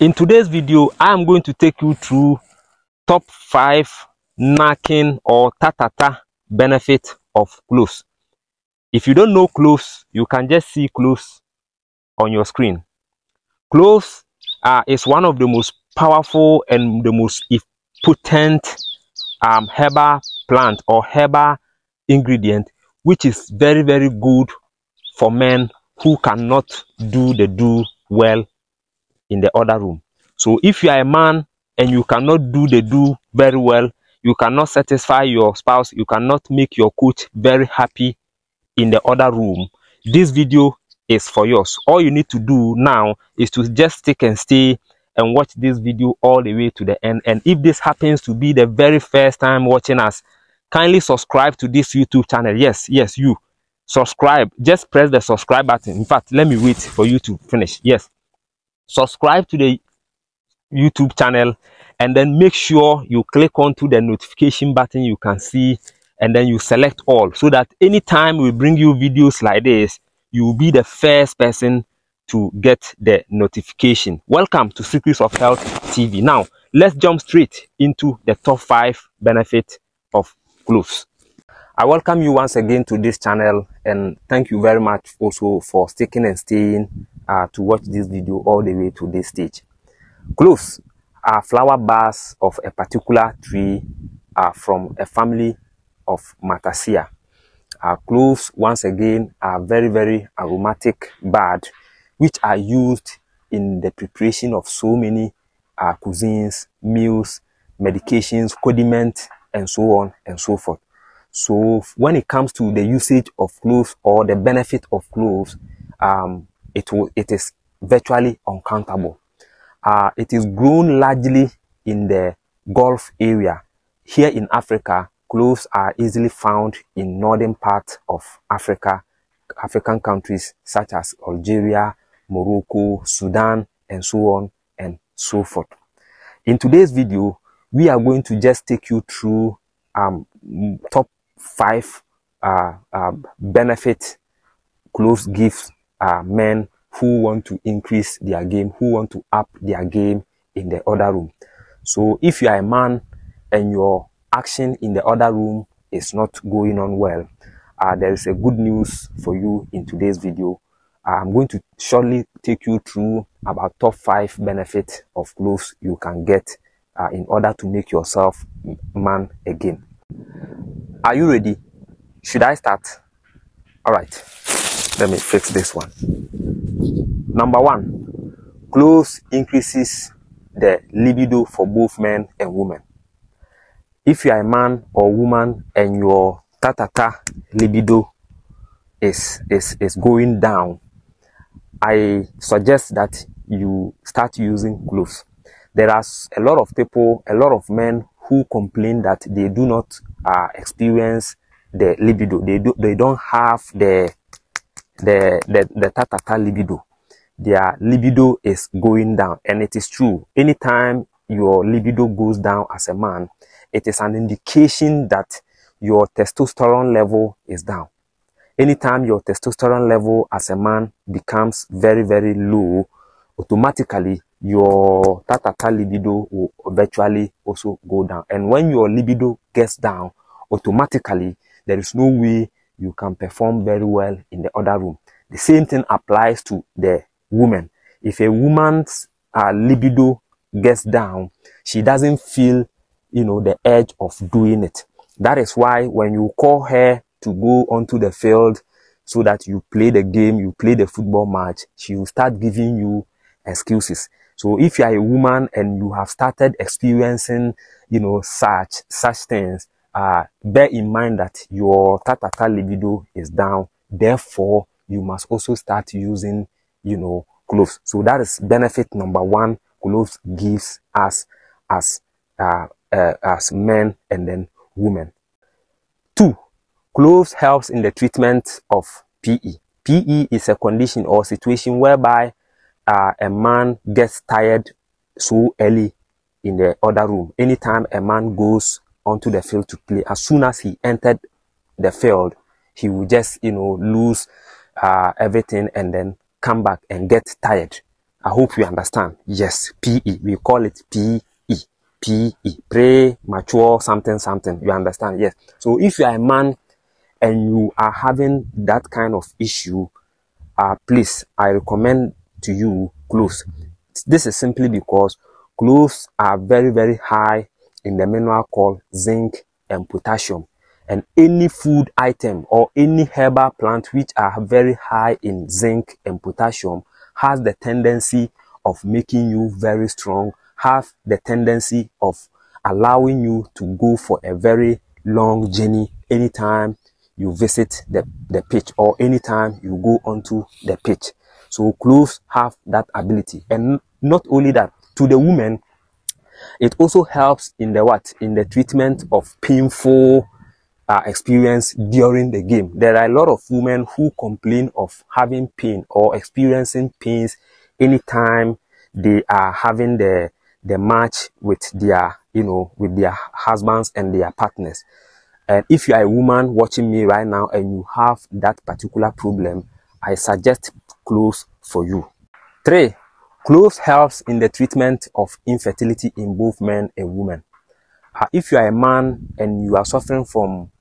In today's video, I am going to take you through top 5 knacking or tatata benefit of cloves. If you don't know cloves, you can just see cloves on your screen. Cloves is one of the most powerful and the most potent herbal plant or herbal ingredient, which is very, very good for men who cannot do well in the other room. So if you are a man and you cannot do very well, you cannot satisfy your spouse, you cannot make your coach very happy in the other room, this video is for yours. All you need to do now is to just stick and stay and watch this video all the way to the end. And if this happens to be the very first time watching us, kindly subscribe to this YouTube channel. Yes, you subscribe. Just press the subscribe button. In fact, let me wait for you to finish. Yes, subscribe to the YouTube channel and then make sure you click onto the notification button you can see, and then you select all, so that anytime we bring you videos like this, you will be the first person to get the notification. Welcome to Secrets of Health TV. Now let's jump straight into the top 5 benefits of cloves. I welcome you once again to this channel, and thank you very much also for sticking and staying to watch this video all the way to this stage. Cloves are flower buds of a particular tree from a family of Mataceae. Cloves, once again, are very, very aromatic buds which are used in the preparation of so many cuisines, meals, medications, condiments, and so on and so forth. So when it comes to the usage of cloves or the benefit of cloves, it is virtually uncountable. It is grown largely in the Gulf area. Here in Africa, cloves are easily found in northern parts of African countries such as Algeria, Morocco, Sudan, and so on and so forth. In today's video, we are going to just take you through top 5 benefits cloves gives men who want to increase their game, who want to up their game in the other room. So if you are a man and your action in the other room is not going on well, there is a good news for you in today's video. I'm going to shortly take you through about top 5 benefits of cloves you can get in order to make yourself man again. Are you ready? Should I start? All right, let me fix this one. Number 1, cloves increases the libido for both men and women. If you are a man or woman and your tatata libido is going down, I suggest that you start using cloves. There are a lot of people, a lot of men who complain that they do not experience the libido. They don't have the tatata libido. Their libido is going down, and it is true. Anytime your libido goes down as a man, it is an indication that your testosterone level is down. Anytime your testosterone level as a man becomes very, very low, automatically your tatata libido will virtually also go down. And when your libido gets down, automatically there is no way you can perform very well in the other room. The same thing applies to the woman. If a woman's libido gets down, she doesn't feel, the urge of doing it. That is why when you call her to go onto the field so that you play the game, you play the football match, she will start giving you excuses. So if you are a woman and you have started experiencing, such things, bear in mind that your tatata libido is down. Therefore, you must also start using, cloves. So that is benefit number 1 cloves gives us as men and then women. 2, cloves helps in the treatment of PE. PE is a condition or situation whereby a man gets tired so early in the other room. Anytime a man goes onto the field to play, as soon as he entered the field, he will just lose everything and then come back and get tired. I hope you understand. Yes, PE. We call it PE. PE. Premature something something. You understand? Yes. So if you are a man and you are having that kind of issue, please, I recommend to you cloves. This is simply because cloves are very, very high in the mineral called zinc and potassium. And any food item or any herbal plant which are very high in zinc and potassium has the tendency of making you very strong, have the tendency of allowing you to go for a very long journey anytime you visit the pitch or anytime you go onto the pitch. So cloves have that ability. And not only that, to the women, it also helps in the treatment of painful experience during the game. There are a lot of women who complain of having pain or experiencing pains anytime they are having the match with their with their husbands and their partners. And if you are a woman watching me right now and you have that particular problem, I suggest cloves for you. 3. Cloves helps in the treatment of infertility in both men and women. If you are a man and you are suffering from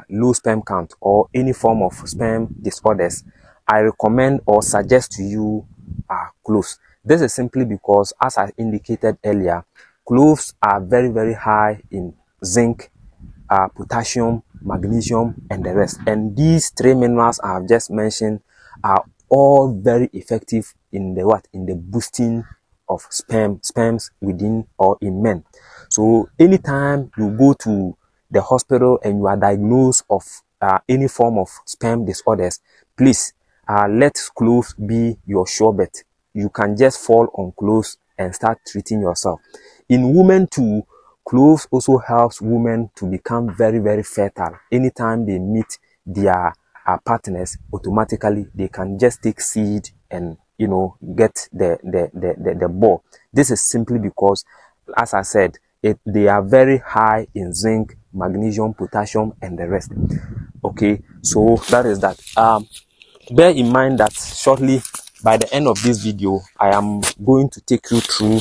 low sperm count or any form of sperm disorders, I recommend or suggest to you cloves. This is simply because, as I indicated earlier, cloves are very, very high in zinc, potassium, magnesium, and the rest. And these 3 minerals I have just mentioned are all very effective in the boosting of sperms within or in men. So anytime you go to the hospital and you are diagnosed of any form of sperm disorders, please let cloves be your sure bet. You can just fall on cloves and start treating yourself. In women too, cloves also helps women to become very, very fertile. Anytime they meet their partners, automatically they can just take seed and get the ball. This is simply because, as I said, they are very high in zinc, magnesium, potassium, and the rest. Okay, so that is that. Bear in mind that shortly, by the end of this video, I am going to take you through.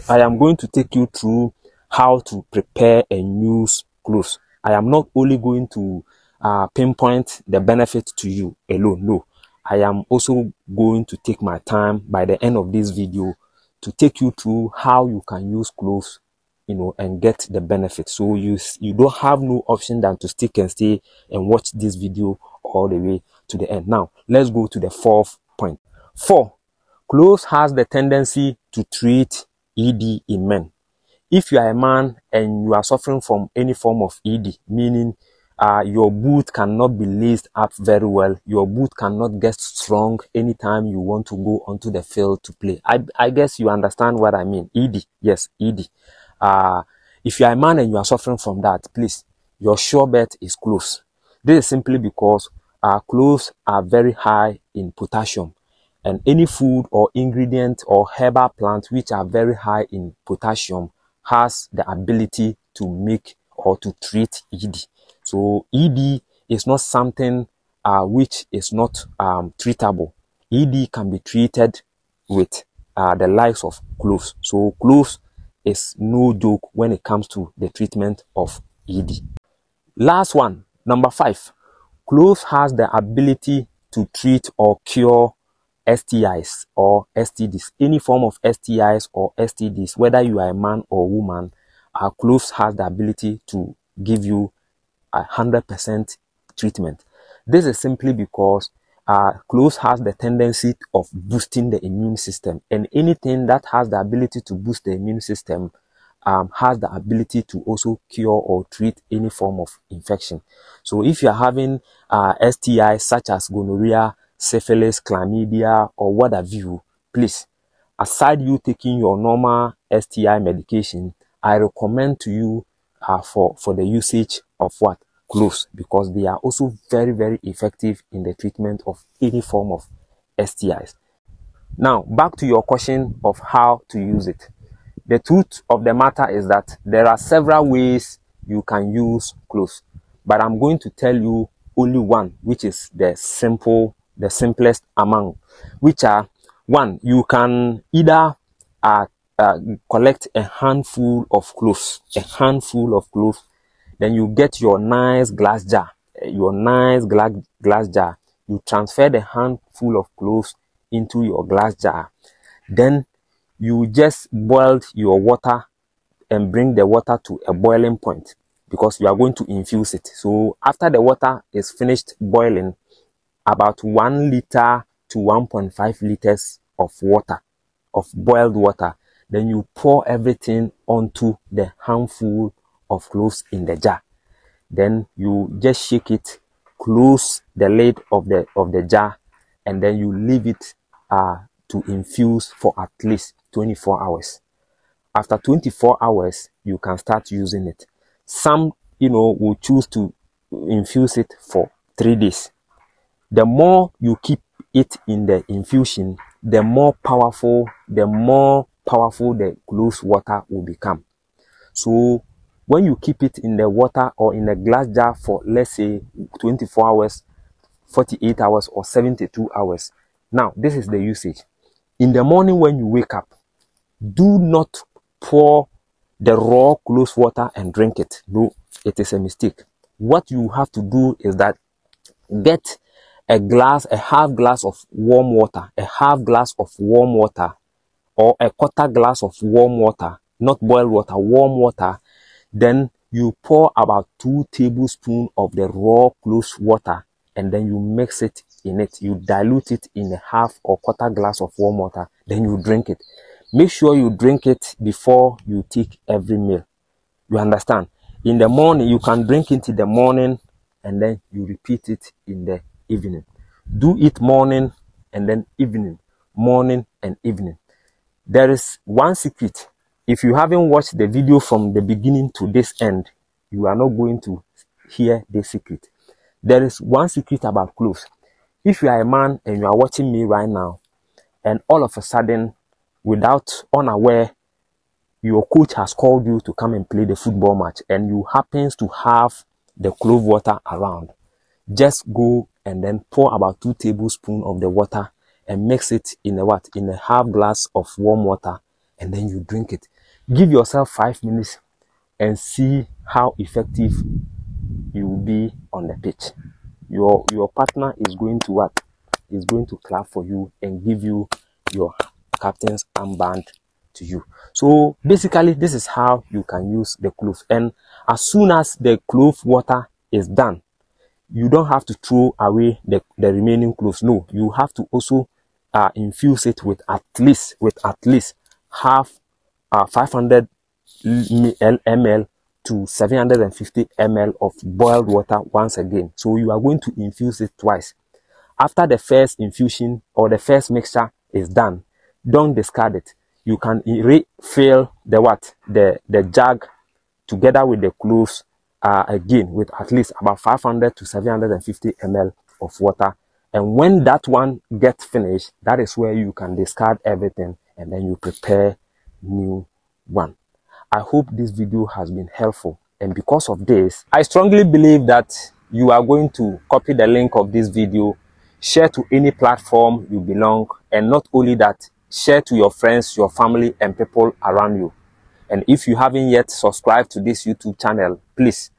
I am going to take you through how to prepare and use cloves. I am not only going to pinpoint the benefit to you alone. No, I am also going to take my time by the end of this video to take you through how you can use cloves, and get the benefit. So you don't have no option than to stick and stay and watch this video all the way to the end. Now, let's go to the 4th point. 4. Cloves has the tendency to treat ED in men. If you are a man and you are suffering from any form of ED, meaning your boot cannot be laced up very well, your boot cannot get strong anytime you want to go onto the field to play. I guess you understand what I mean. ED, yes, ED. If you are a man and you are suffering from that, please, your sure bet is cloves. This is simply because cloves are very high in potassium. And any food or ingredient or herbal plant which are very high in potassium has the ability to make or to treat ED. So ED is not something which is not treatable. ED can be treated with the likes of cloves. So cloves is no joke when it comes to the treatment of ED. Last one, number 5. Cloves has the ability to treat or cure STIs or STDs. Any form of STIs or STDs, whether you are a man or woman, cloves has the ability to give you 100% treatment. This is simply because cloves has the tendency of boosting the immune system, and anything that has the ability to boost the immune system has the ability to also cure or treat any form of infection. So if you are having STIs such as gonorrhea, syphilis, chlamydia, or what have you, please, aside you taking your normal STI medication, I recommend to you for the usage of cloves, because they are also very, very effective in the treatment of any form of STIs. Now, back to your question of how to use it. The truth of the matter is that there are several ways you can use cloves, but I'm going to tell you only one, which is the simple the simplest among, which are: one, you can either collect a handful of cloves, then you get your nice glass jar, glass jar. You transfer the handful of cloves into your glass jar. Then you just boil your water and bring the water to a boiling point, because you are going to infuse it. So after the water is finished boiling, about 1 liter to 1.5 liters of water, of boiled water, then you pour everything onto the handful of cloves in the jar. Then you just shake it, close the lid of the jar, and then you leave it to infuse for at least 24 hours. After 24 hours, you can start using it. Some, will choose to infuse it for 3 days. The more you keep it in the infusion, the more powerful the clove water will become. So when you keep it in the water or in a glass jar for, let's say, 24 hours, 48 hours, or 72 hours. Now, this is the usage. In the morning when you wake up, do not pour the raw clove water and drink it. No, it is a mistake. What you have to do is that get a half glass of warm water, or a quarter glass of warm water, not boiled water, warm water. Then you pour about 2 tablespoons of the raw clove water, and then you mix it in it. You dilute it in a half or quarter glass of warm water, then you drink it. Make sure you drink it before you take every meal. You understand? In the morning, you can drink it in the morning, and then you repeat it in the evening. Do it morning and then evening, morning and evening. There is one secret. If you haven't watched the video from the beginning to this end, you are not going to hear the secret. There is one secret about cloves. If you are a man and you are watching me right now, and all of a sudden, unaware, your coach has called you to come and play the football match, and you happens to have the clove water around, just go and then pour about 2 tablespoons of the water and mix it in a half glass of warm water, and then you drink it. Give yourself 5 minutes and see how effective you will be on the pitch. Your partner is going to is going to clap for you and give you your captain's armband to you. So basically, this is how you can use the clove. And as soon as the clove water is done, you don't have to throw away the remaining cloves. No, you have to also infuse it with at least half 500 ml to 750 ml of boiled water once again. So you are going to infuse it twice. After the first infusion or the first mixture is done, don't discard it. You can refill the jug together with the cloves again with at least about 500 to 750 ml of water. And when that one gets finished, that is where you can discard everything and then you prepare new one. I hope this video has been helpful, and because of this, I strongly believe that you are going to copy the link of this video, share to any platform you belong, and not only that, share to your friends, your family, and people around you. And if you haven't yet subscribed to this YouTube channel, please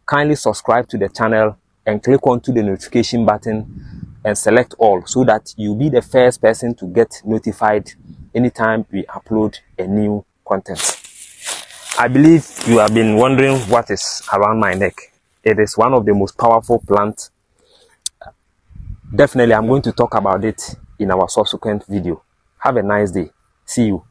kindly subscribe to the channel and click onto the notification button and select all, so that you'll be the first person to get notified anytime we upload a new content. I believe you have been wondering what is around my neck. It is one of the most powerful plants. Definitely, I'm going to talk about it in our subsequent video. Have a nice day. See you.